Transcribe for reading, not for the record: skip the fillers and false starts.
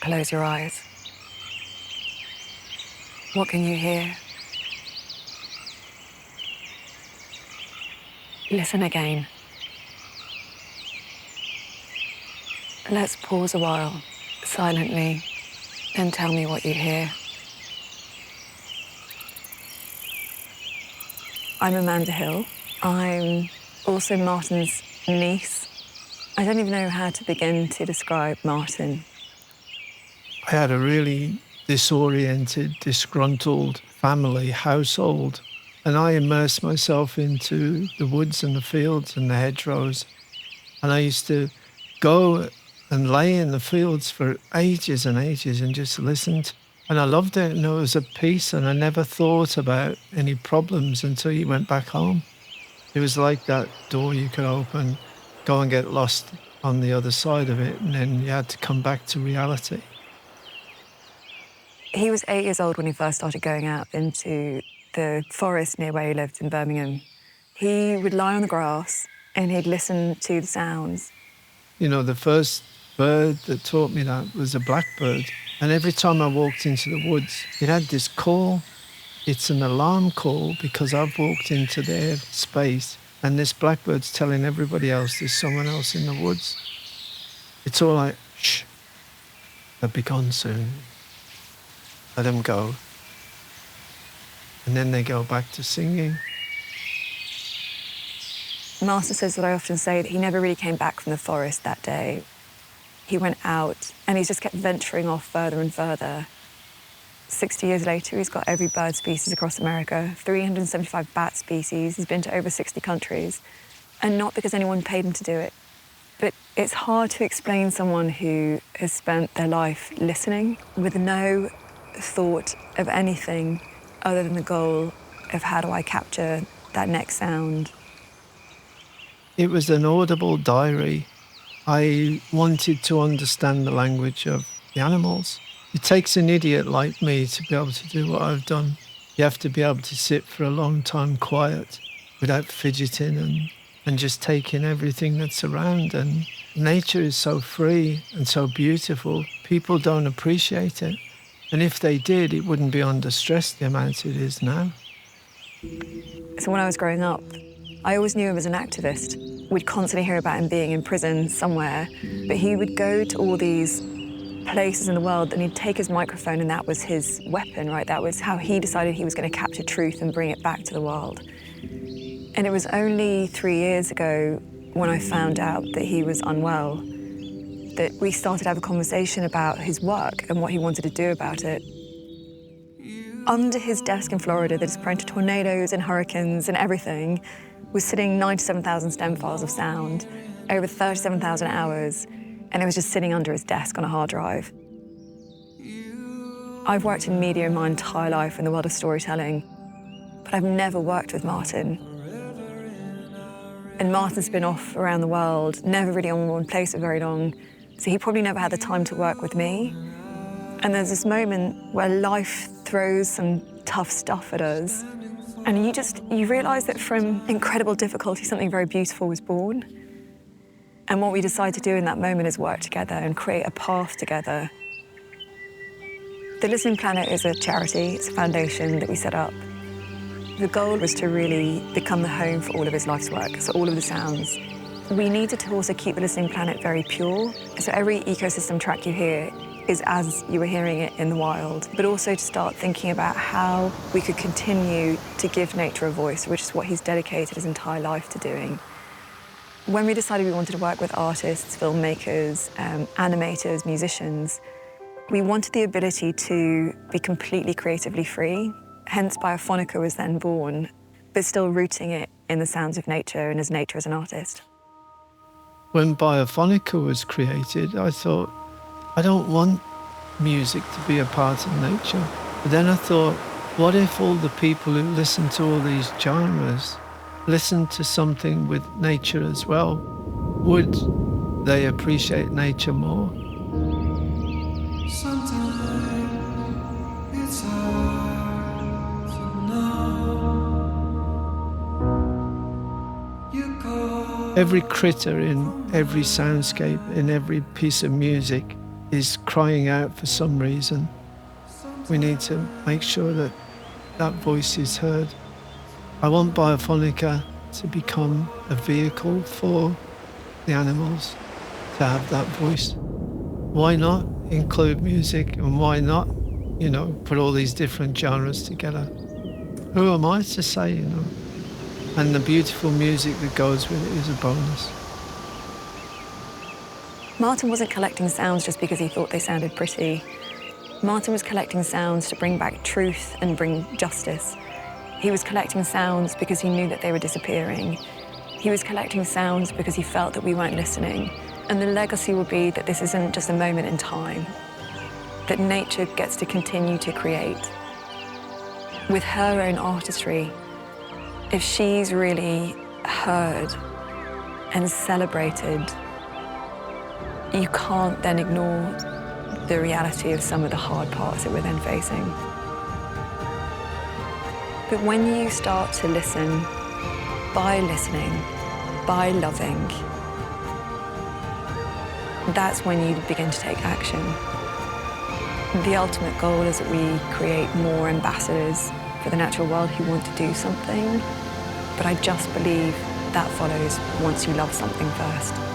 Close your eyes. What can you hear? Listen again. Let's pause a while, silently, and tell me what you hear. I'm Amanda Hill. I'm also Martyn's niece. I don't even know how to begin to describe Martyn. I had a really disoriented, disgruntled family, household, and I immersed myself into the woods and the fields and the hedgerows. And I used to go and lay in the fields for ages and ages and just listened. And I loved it, and there was a peace, and I never thought about any problems until you went back home. It was like that door you could open, go and get lost on the other side of it, and then you had to come back to reality. He was 8 years old when he first started going out into the forest near where he lived in Birmingham. He would lie on the grass and he'd listen to the sounds. You know, the first bird that taught me that was a blackbird. And every time I walked into the woods, it had this call. It's an alarm call because I've walked into their space and this blackbird's telling everybody else there's someone else in the woods. It's all like, shh, they'll be gone soon. Let them go. And then they go back to singing. Master says that I often say that he never really came back from the forest that day. He went out and he's just kept venturing off further and further. 60 years later, he's got every bird species across America, 375 bat species. He's been to over 60 countries. And not because anyone paid him to do it. But it's hard to explain someone who has spent their life listening with no thought of anything other than the goal of how do I capture that next sound. It was an audible diary. I wanted to understand the language of the animals. It takes an idiot like me to be able to do what I've done. You have to be able to sit for a long time quiet without fidgeting and just taking everything that's around. And nature is so free and so beautiful. People don't appreciate it. And if they did, it wouldn't be under stress the amount it is now. So when I was growing up, I always knew him as an activist. We'd constantly hear about him being in prison somewhere, but he would go to all these places in the world and he'd take his microphone and that was his weapon, right? That was how he decided he was going to capture truth and bring it back to the world. And it was only 3 years ago when I found out that he was unwell that we started to have a conversation about his work and what he wanted to do about it. Under his desk in Florida that is prone to tornadoes and hurricanes and everything was sitting 97,000 stem files of sound, over 37,000 hours, and it was just sitting under his desk on a hard drive. I've worked in media my entire life in the world of storytelling, but I've never worked with Martyn. And Martyn's been off around the world, never really on one place for very long, so he probably never had the time to work with me. And there's this moment where life throws some tough stuff at us, and you realise that from incredible difficulty, something very beautiful was born. And what we decide to do in that moment is work together and create a path together. The Listening Planet is a charity, it's a foundation that we set up. The goal was to really become the home for all of his life's work, so all of the sounds. We needed to also keep the Listening Planet very pure, so every ecosystem track you hear is as you were hearing it in the wild, but also to start thinking about how we could continue to give nature a voice, which is what he's dedicated his entire life to doing. When we decided we wanted to work with artists, filmmakers, animators, musicians, we wanted the ability to be completely creatively free. Hence, Biophonica was then born, but still rooting it in the sounds of nature and as nature as an artist. When Biophonica was created, I thought, I don't want music to be a part of nature. But then I thought, what if all the people who listen to all these genres listen to something with nature as well? Would they appreciate nature more? Sometimes it's hard to know. You call Every critter in every soundscape, in every piece of music is crying out for some reason. We need to make sure that that voice is heard. I want Biophonica to become a vehicle for the animals to have that voice. Why not include music, and why not, put all these different genres together? Who am I to say, And the beautiful music that goes with it is a bonus. Martyn wasn't collecting sounds just because he thought they sounded pretty. Martyn was collecting sounds to bring back truth and bring justice. He was collecting sounds because he knew that they were disappearing. He was collecting sounds because he felt that we weren't listening. And the legacy will be that this isn't just a moment in time, that nature gets to continue to create. With her own artistry, if she's really heard and celebrated, you can't then ignore the reality of some of the hard parts that we're then facing. But when you start to listen, by listening, by loving, that's when you begin to take action. The ultimate goal is that we create more ambassadors for the natural world who want to do something, but I just believe that follows once you love something first.